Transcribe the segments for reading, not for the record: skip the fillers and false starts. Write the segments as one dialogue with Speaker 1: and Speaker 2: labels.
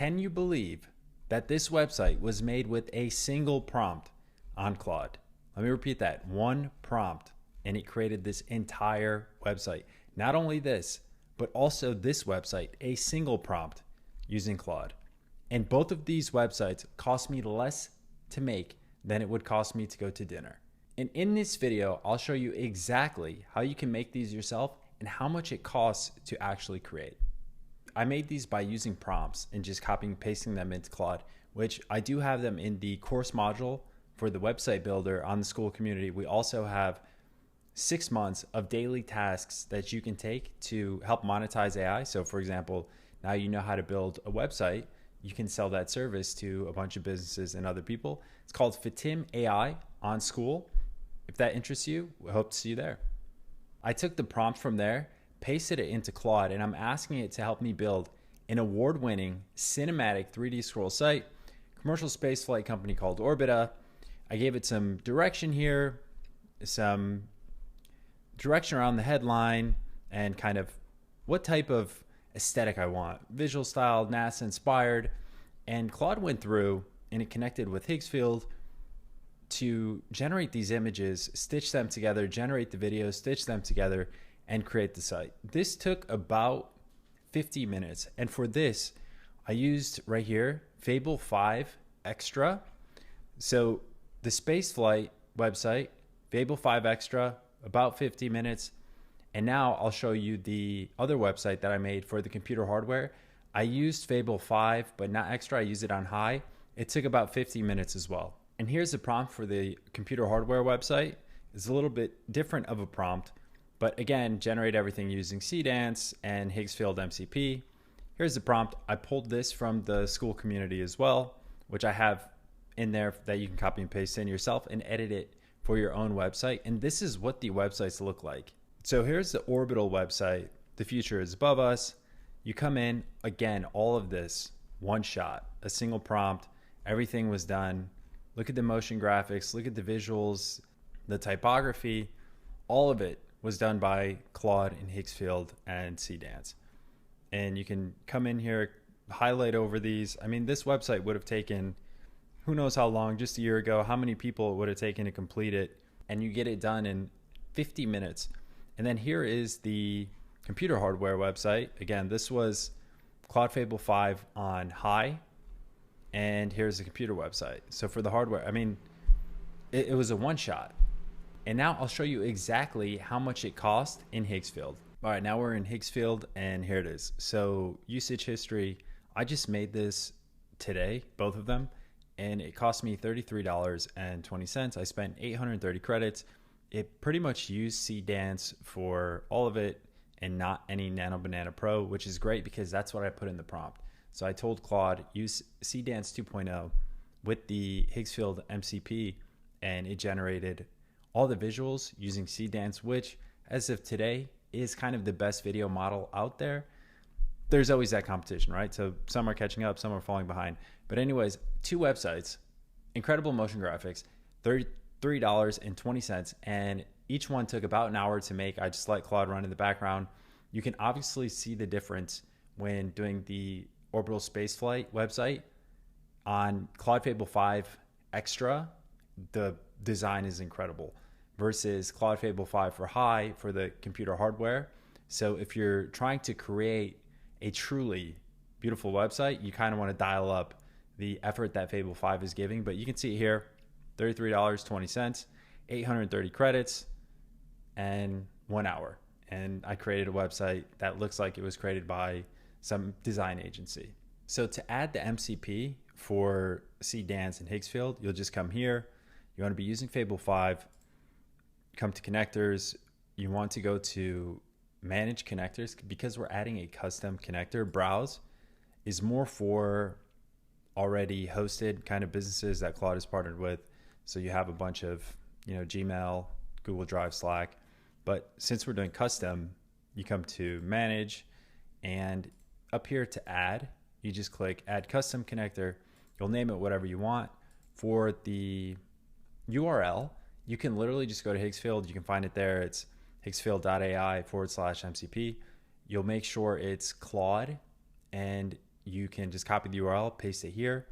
Speaker 1: Can you believe that this website was made with a single prompt on Claude? Let me repeat that. One prompt, and it created this entire website. Not only this, but also this website, a single prompt using Claude. And both of these websites cost me less to make than it would cost me to go to dinner. And in this video, I'll show you exactly how you can make these yourself and how much it costs to actually create. I made these by using prompts and just copying and pasting them into Claude, which I do have them in the course module for the website builder on the school community. We also have 6 months of daily tasks that you can take to help monetize AI. So for example, now you know how to build a website. You can sell that service to a bunch of businesses and other people. It's called Fatim AI on School. If that interests you, we hope to see you there. I took the prompt from there, pasted it into Claude, and I'm asking it to help me build an award-winning cinematic 3D scroll site, commercial spaceflight company called Orbita. I gave it some direction here, some direction around the headline, and kind of what type of aesthetic I want. Visual style, NASA inspired. And Claude went through and it connected with Higgsfield to generate these images, stitch them together, generate the videos, stitch them together, and create the site. This took about 50 minutes. And for this, I used right here, Fable 5 Extra. So the spaceflight website, Fable 5 Extra, about 50 minutes. And now I'll show you the other website that I made for the computer hardware. I used Fable 5, but not Extra. I used it on high. It took about 50 minutes as well. And here's the prompt for the computer hardware website. It's a little bit different of a prompt, but again, generate everything using Cdance and Higgsfield MCP. Here's the prompt. I pulled this from the school community as well, which I have in there that you can copy and paste in yourself and edit it for your own website. And this is what the websites look like. So here's the Orbital website. The future is above us. You come in, again, all of this, one shot, a single prompt, everything was done. Look at the motion graphics, look at the visuals, the typography, all of it was done by Claude and Higgsfield and Cdance. And you can come in here, highlight over these. I mean, this website would have taken who knows how long, just a year ago, how many people it would have taken to complete it, and you get it done in 50 minutes. And then here is the computer hardware website. Again, this was Claude Fable 5 on high, and here's the computer website. So for the hardware, I mean, it was a one shot. And now I'll show you exactly how much it cost in Higgsfield. All right, now we're in Higgsfield, and here it is. So usage history, I just made this today, both of them, and it cost me $33.20. I spent 830 credits. It pretty much used Cdance for all of it and not any Nano Banana Pro, which is great because that's what I put in the prompt. So I told Claude, use Cdance 2.0 with the Higgsfield MCP, and it generated all the visuals using Cdance, which as of today is kind of the best video model out there. There's always that competition, right? So some are catching up, some are falling behind. But anyways, two websites, incredible motion graphics, $33.20, and each one took about an hour to make. I just let Claude run in the background. You can obviously see the difference when doing the Orbital Spaceflight website. On Claude Fable 5 Extra, the design is incredible versus Claude Fable 5 for high for the computer hardware. So if you're trying to create a truly beautiful website, you kind of want to dial up the effort that Fable 5 is giving. But you can see here, $33.20, 830 credits, and 1 hour. And I created a website that looks like it was created by some design agency. So to add the MCP for Cdance and Higgsfield, you'll just come here. You want to be using Fable 5, come to connectors. You want to go to manage connectors because we're adding a custom connector. Browse is more for already hosted kind of businesses that Claude is partnered with. So you have a bunch of, Gmail, Google Drive, Slack. But since we're doing custom, you come to manage, and up here to add, you just click add custom connector. You'll name it whatever you want. For the URL, you can literally just go to Higgsfield. You can find it there. It's higgsfield.ai/MCP. You'll make sure it's Claude, and you can just copy the URL, paste it here,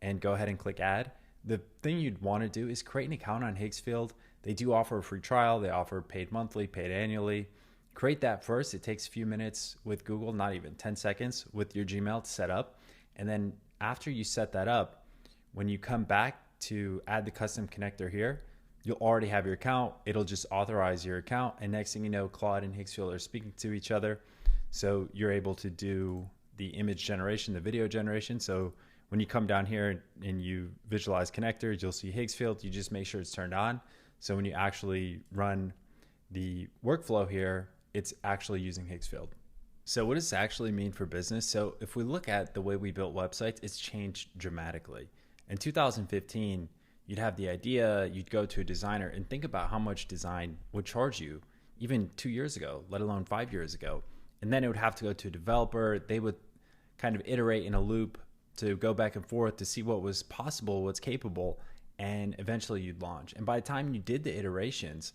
Speaker 1: and go ahead and click add. The thing you'd want to do is create an account on Higgsfield. They do offer a free trial. They offer paid monthly, paid annually. Create that first. It takes a few minutes with Google, not even 10 seconds with your Gmail to set up. And then after you set that up, when you come back to add the custom connector here, you'll already have your account. It'll just authorize your account. And next thing you know, Claude and Higgsfield are speaking to each other. So you're able to do the image generation, the video generation. So when you come down here and you visualize connectors, you'll see Higgsfield. You just make sure it's turned on. So when you actually run the workflow here, it's actually using Higgsfield. So what does this actually mean for business? So if we look at the way we built websites, it's changed dramatically. In 2015, you'd have the idea, you'd go to a designer and think about how much design would charge you even 2 years ago, let alone 5 years ago. And then it would have to go to a developer. They would kind of iterate in a loop to go back and forth to see what was possible, what's capable, and eventually you'd launch. And by the time you did the iterations,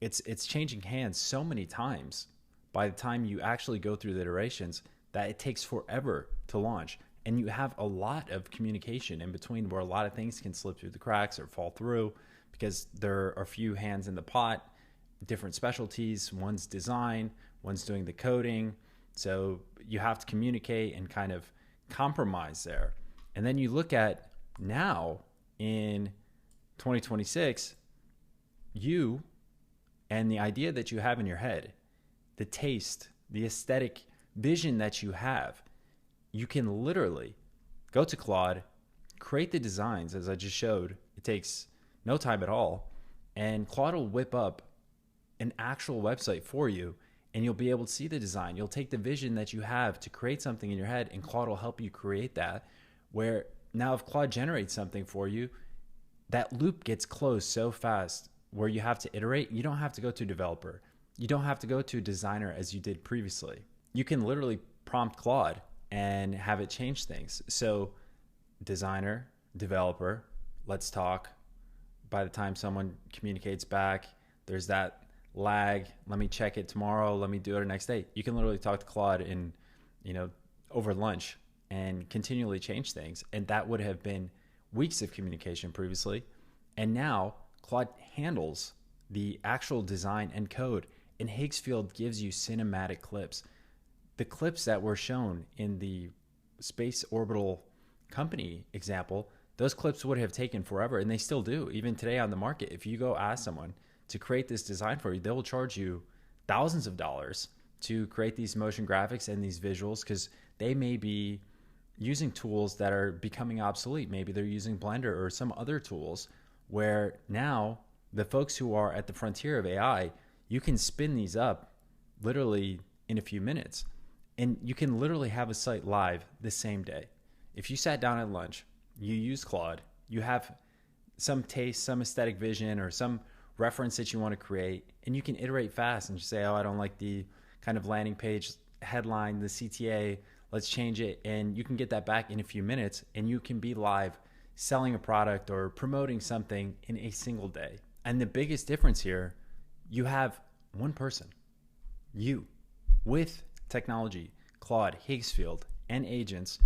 Speaker 1: it's changing hands so many times by the time you actually go through the iterations that it takes forever to launch. And you have a lot of communication in between where a lot of things can slip through the cracks or fall through because there are a few hands in the pot, different specialties. One's design, one's doing the coding. So you have to communicate and kind of compromise there. And then you look at now in 2026, you and the idea that you have in your head, the taste, the aesthetic vision that you have, you can literally go to Claude, create the designs as I just showed. It takes no time at all. And Claude will whip up an actual website for you and you'll be able to see the design. You'll take the vision that you have to create something in your head and Claude will help you create that. Where now if Claude generates something for you, that loop gets closed so fast where you have to iterate. You don't have to go to a developer. You don't have to go to a designer as you did previously. You can literally prompt Claude and have it change things. So designer, developer, let's talk. By the time someone communicates back, there's that lag. Let me check it tomorrow. Let me do it the next day. You can literally talk to Claude in, over lunch and continually change things. And that would have been weeks of communication previously. And now Claude handles the actual design and code, and Higgsfield gives you cinematic clips. The clips that were shown in the space orbital company example, those clips would have taken forever, and they still do. Even today on the market, if you go ask someone to create this design for you, they will charge you thousands of dollars to create these motion graphics and these visuals because they may be using tools that are becoming obsolete. Maybe they're using Blender or some other tools where now the folks who are at the frontier of AI, you can spin these up literally in a few minutes. And you can literally have a site live the same day. If you sat down at lunch, you use Claude, you have some taste, some aesthetic vision, or some reference that you want to create, and you can iterate fast and just say, oh, I don't like the kind of landing page headline, the CTA, let's change it. And you can get that back in a few minutes, and you can be live selling a product or promoting something in a single day. And the biggest difference here, you have one person, you, with technology, Claude, Higgsfield, and agents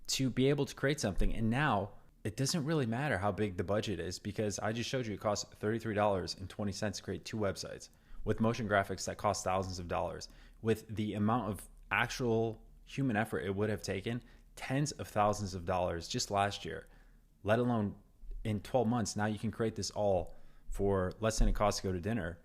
Speaker 1: to be able to create something. And now it doesn't really matter how big the budget is because I just showed you it costs $33.20 to create 2 websites with motion graphics that cost thousands of dollars. With the amount of actual human effort it would have taken, tens of thousands of dollars just last year, let alone in 12 months. Now you can create this all for less than it costs to go to dinner.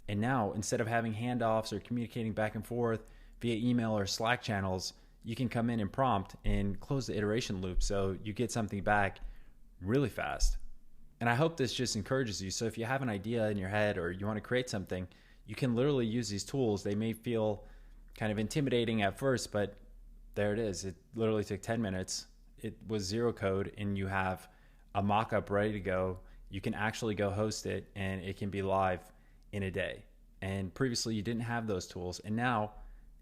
Speaker 1: And now instead of having handoffs or communicating back and forth via email or Slack channels, you can come in and prompt and close the iteration loop so you get something back really fast. And I hope this just encourages you. So if you have an idea in your head or you want to create something, you can literally use these tools. They may feel kind of intimidating at first, but there it is. It literally took 10 minutes. It was zero code and you have a mock-up ready to go. You can actually go host it and it can be live in a day. And previously you didn't have those tools, and now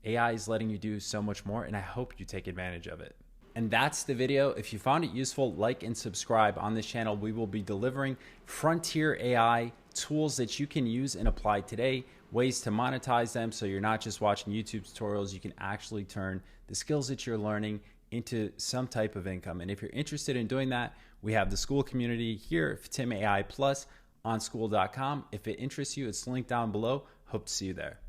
Speaker 1: AI is letting you do so much more, and I hope you take advantage of it. And that's the video. If you found it useful, like and subscribe on this channel. We will be delivering frontier AI tools that you can use and apply today, ways to monetize them so you're not just watching YouTube tutorials. You can actually turn the skills that you're learning into some type of income. And if you're interested in doing that, we have the school community here, Tim AI Plus, on school.com. If it interests you, it's linked down below. Hope to see you there.